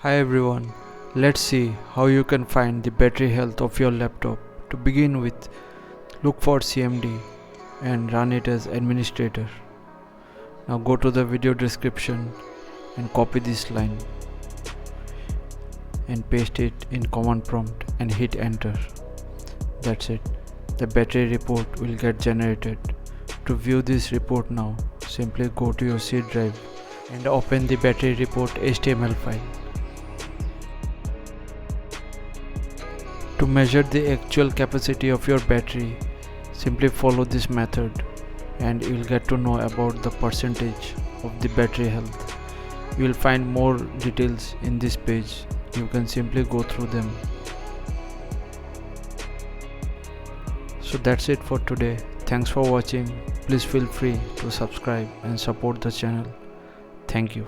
Hi everyone, let's see how you can find the battery health of your laptop. To begin with, look for CMD and run it as administrator. Now go to the video description and copy this line and paste it in command prompt and hit enter. That's it. The battery report will get generated. To view this report now, simply go to your C drive and open the battery report HTML file. To measure the actual capacity of your battery, simply follow this method and you will get to know about the percentage of the battery health. You will find more details in this page. You can simply go through them. So that's it for today. Thanks for watching. Please feel free to subscribe and support the channel. Thank you.